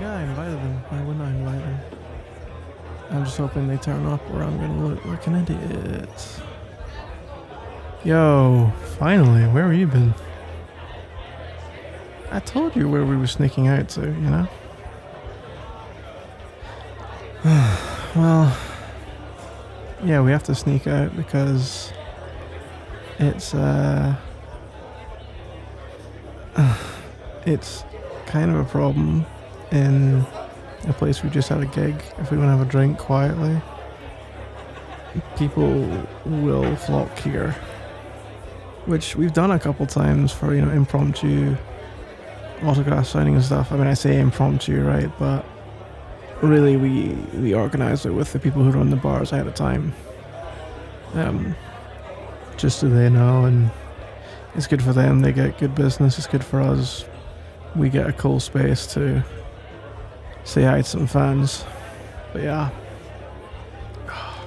Yeah, I invited them. Why wouldn't I invite them? I'm just hoping they turn up or I'm gonna look like an idiot. Yo, finally, where have you been? I told you where we were sneaking out to, you know? Well, yeah, we have to sneak out because it's kind of a problem in a place we just had a gig. If we want to have a drink quietly, people will flock here, which we've done a couple times for, you know, impromptu autograph signing and stuff. I mean, I say impromptu, right? But really, we organise it with the people who run the bars ahead of time, just so they know, and it's good for them. They get good business. It's good for us. We get a cool space to say hi to some fans. But yeah. Oh,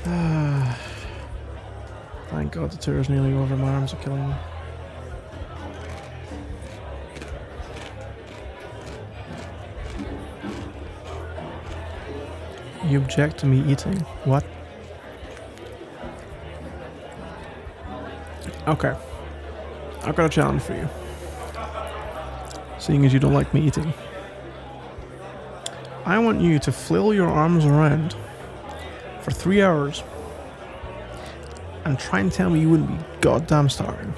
God. Thank God the tour's nearly over. My arms are killing me. You object to me eating? What? Okay. I've got a challenge for you. Seeing as you don't like me eating. I want you to flail your arms around for 3 hours and try and tell me you wouldn't be goddamn starving.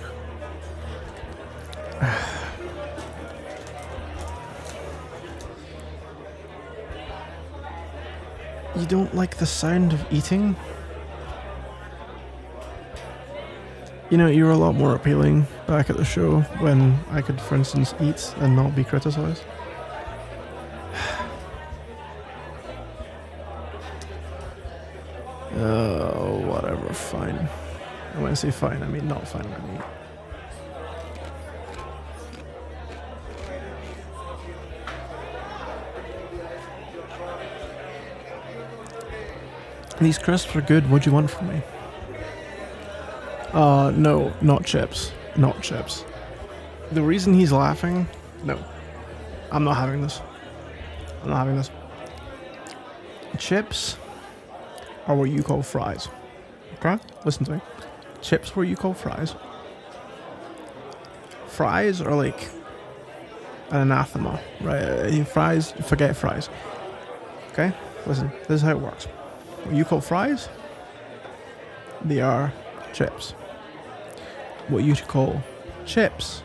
You don't like the sound of eating? You know, you were a lot more appealing back at the show when I could, for instance, eat and not be criticised. Oh, whatever, fine. And when I say fine, I mean not fine, I mean. These crisps are good. What do you want from me? No, not chips. Not chips. The reason he's laughing... No. I'm not having this. I'm not having this. Chips are what you call fries. Okay? Listen to me. Chips are what you call fries. Fries are like an anathema, right? Fries, forget fries. Okay? Listen, this is how it works. What you call fries, they are chips. What you call chips,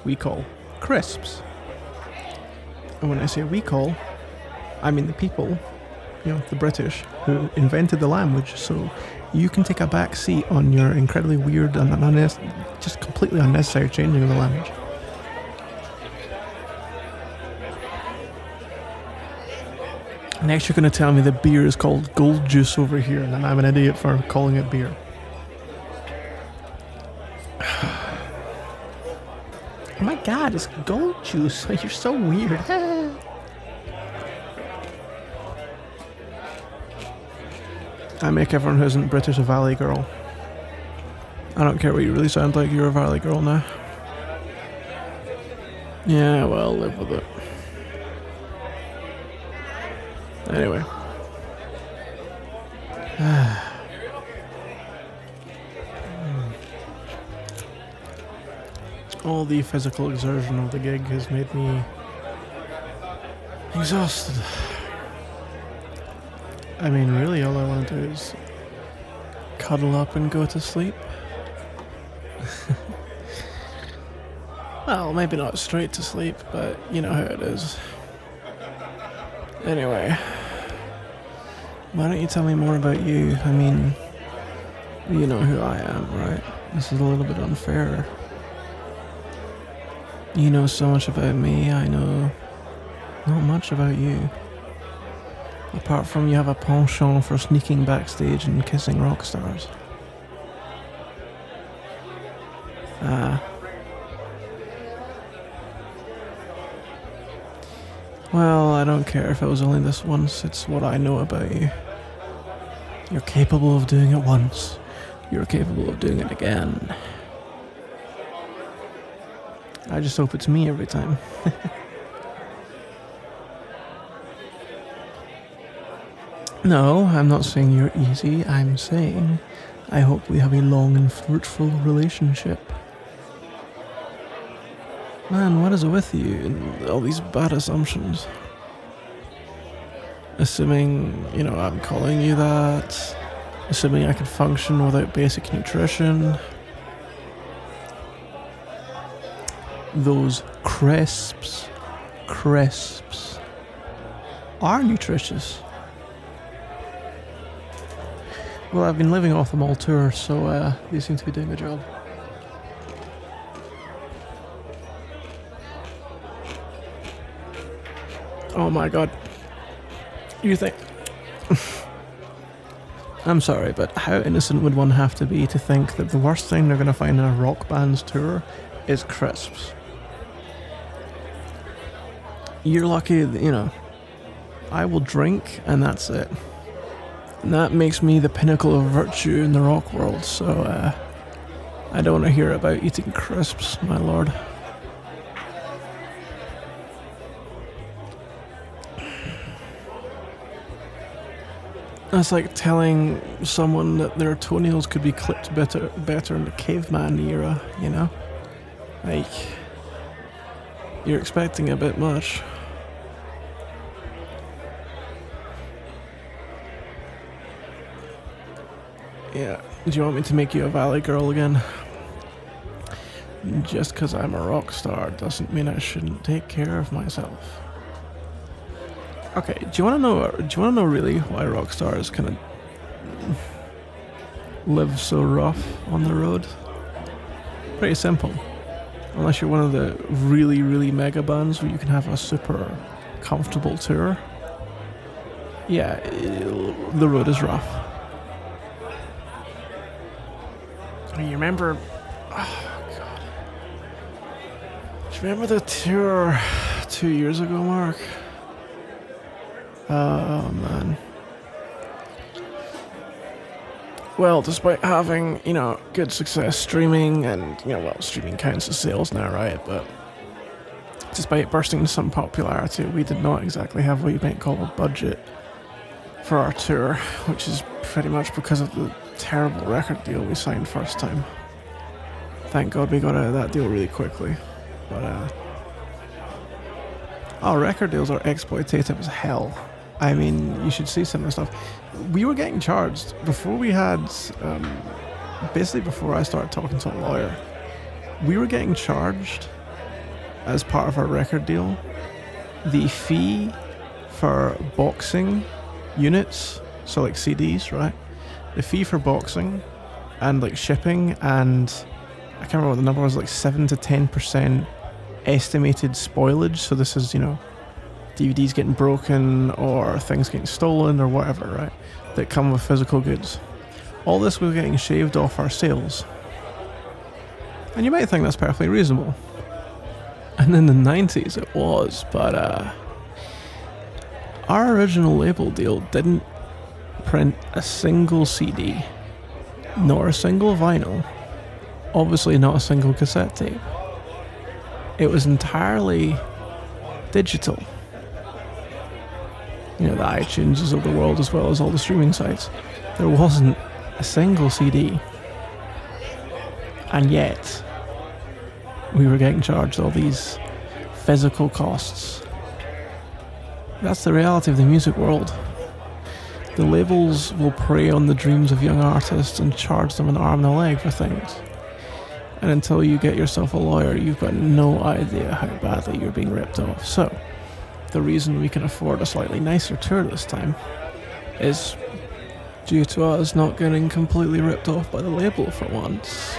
we call crisps. And when I say we call, I mean the people, you know, the British, who invented the language, so you can take a back seat on your incredibly weird and just completely unnecessary changing of the language. Next, you're going to tell me the beer is called gold juice over here, and then I'm an idiot for calling it beer. Oh my God, it's gold juice. You're so weird. I make everyone who isn't British a valley girl. I don't care what you really sound like, you're a valley girl now. Yeah, well, live with it. Anyway. All the physical exertion of the gig has made me exhausted. I mean, really, all I want to do is cuddle up and go to sleep. Well, maybe not straight to sleep, but you know how it is. Anyway, why don't you tell me more about you? I mean, you know who I am, right? This is a little bit unfair. You know so much about me, I know not much about you. Apart from you have a penchant for sneaking backstage and kissing rock stars. Well, I don't care if it was only this once, it's what I know about you. You're capable of doing it once. You're capable of doing it again. I just hope it's me every time. No, I'm not saying you're easy. I'm saying I hope we have a long and fruitful relationship. Man, what is it with you and all these bad assumptions? Assuming, I'm calling you that. Assuming I can function without basic nutrition. Those crisps are nutritious. Well, I've been living off them all tour, so they seem to be doing a job. Oh my god. You think... I'm sorry, but how innocent would one have to be to think that the worst thing they're going to find in a rock band's tour is crisps? You're lucky, I will drink and that's it. And that makes me the pinnacle of virtue in the rock world, so I don't want to hear about eating crisps, my lord. That's like telling someone that their toenails could be clipped better in the caveman era, Like, you're expecting a bit much. Yeah, do you want me to make you a valley girl again? Just because I'm a rock star doesn't mean I shouldn't take care of myself. Okay, do you want to know really why rock stars kind of live so rough on the road? Pretty simple. Unless you're one of the really, really mega bands where you can have a super comfortable tour. Yeah, the road is rough. You remember... Oh, God. Do you remember the tour 2 years ago, Mark? Oh, man. Well, despite having, good success streaming, and, streaming counts as sales now, right? But despite bursting into some popularity, we did not exactly have what you might call a budget for our tour, which is pretty much because of the terrible record deal we signed first time. Thank God we got out of that deal really quickly. But, record deals are exploitative as hell. I mean, you should see some of the stuff. We were getting charged before we had, basically before I started talking to a lawyer, we were getting charged as part of our record deal the fee for boxing units, so like CDs, right? The fee for boxing and like shipping, and I can't remember what the number was, like 7 to 10% estimated spoilage. So this is, DVDs getting broken or things getting stolen or whatever, right? That come with physical goods. All this was getting shaved off our sales. And you might think that's perfectly reasonable. And in the 90s it was, but our original label deal didn't print a single CD, nor a single vinyl, obviously not a single cassette tape. It was entirely digital. The iTunes of the world, as well as all the streaming sites. There wasn't a single CD. And yet, we were getting charged all these physical costs. That's the reality of the music world. The labels will prey on the dreams of young artists and charge them an arm and a leg for things. And until you get yourself a lawyer, you've got no idea how badly you're being ripped off. So, the reason we can afford a slightly nicer tour this time is due to us not getting completely ripped off by the label for once.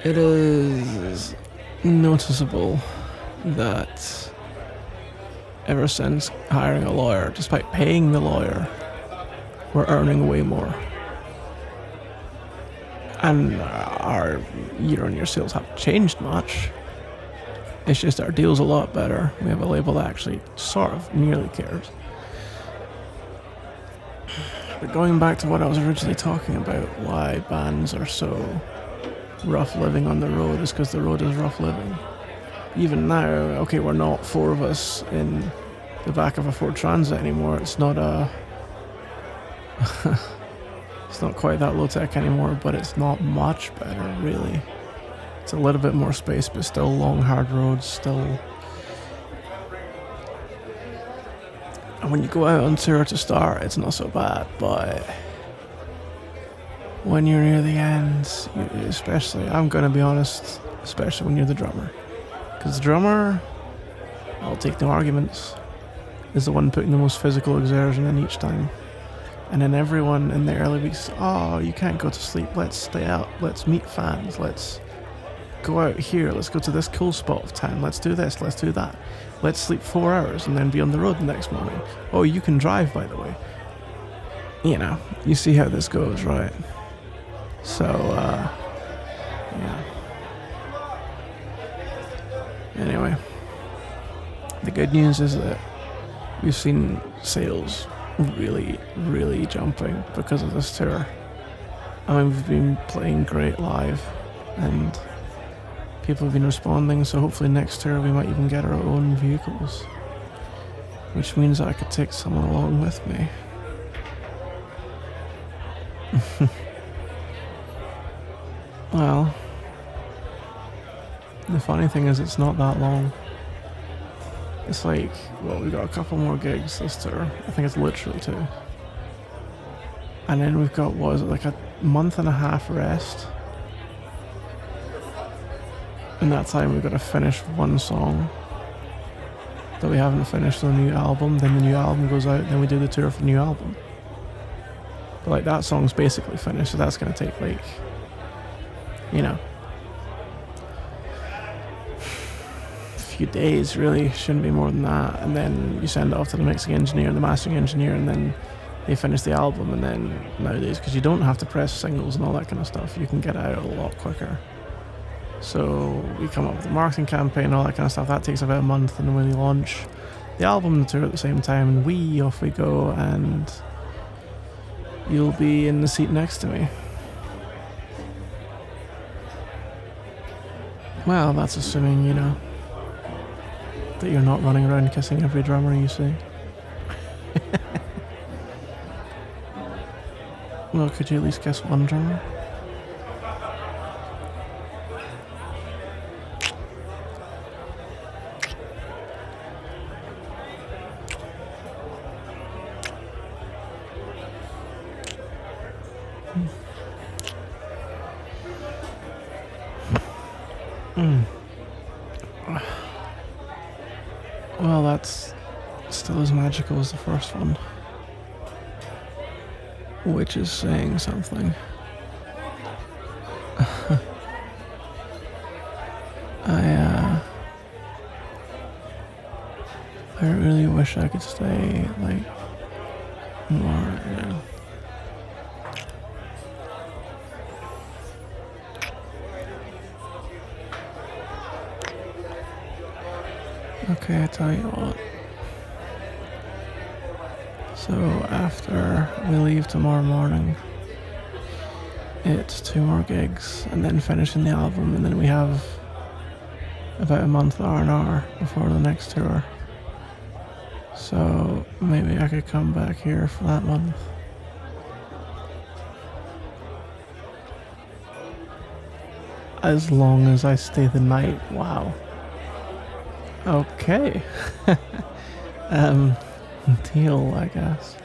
It is noticeable that ever since hiring a lawyer, despite paying the lawyer, we're earning way more. And our year-on-year sales haven't changed much. It's just our deal's a lot better. We have a label that actually sort of nearly cares. But going back to what I was originally talking about, why bands are so rough living on the road, is because the road is rough living. Even now, okay, we're not 4 of us in the back of a Ford Transit anymore. It's not a... it's not quite that low-tech anymore, but it's not much better, really. It's a little bit more space, but still long, hard roads, still... And when you go out on tour to start, it's not so bad, but... when you're near the end, especially, I'm gonna be honest, especially when you're the drummer. Because the drummer, I'll take no arguments, is the one putting the most physical exertion in each time. And then everyone in the early weeks, oh, you can't go to sleep, let's stay out, let's meet fans, let's go out here, let's go to this cool spot of town, let's do this, let's do that. Let's sleep 4 hours and then be on the road the next morning. Oh, you can drive, by the way. You know, you see how this goes, right? So, yeah. Anyway, the good news is that we've seen sales really, really jumping because of this tour. I mean, we've been playing great live, and people have been responding, so hopefully next tour we might even get our own vehicles, which means I could take someone along with me. Well, the funny thing is it's not that long. It's like, well, we've got a couple more gigs this tour. I think it's literally 2. And then we've got, what is it, like a month and a half rest. In that time we've got to finish one song that we haven't finished on the new album, then the new album goes out, then we do the tour for the new album. But like that song's basically finished, so that's going to take like, you know, a few days really, shouldn't be more than that. And then you send it off to the mixing engineer, the mastering engineer, and then they finish the album. And then nowadays, because you don't have to press singles and all that kind of stuff, you can get it out a lot quicker. So we come up with a marketing campaign, all that kind of stuff. That takes about a month, and then when we launch the album and the tour at the same time, and off we go, and you'll be in the seat next to me. Well, that's assuming, you know, that you're not running around kissing every drummer you see. Well, could you at least kiss one drummer? Well, that's still as magical as the first one, which is saying something. I really wish I could stay, like, more, you know. Okay, I tell you what. So after we leave tomorrow morning, it's 2 more gigs and then finishing the album, and then we have about a month R&R before the next tour. So maybe I could come back here for that month. As long as I stay the night. Wow. Okay. Deal, I guess.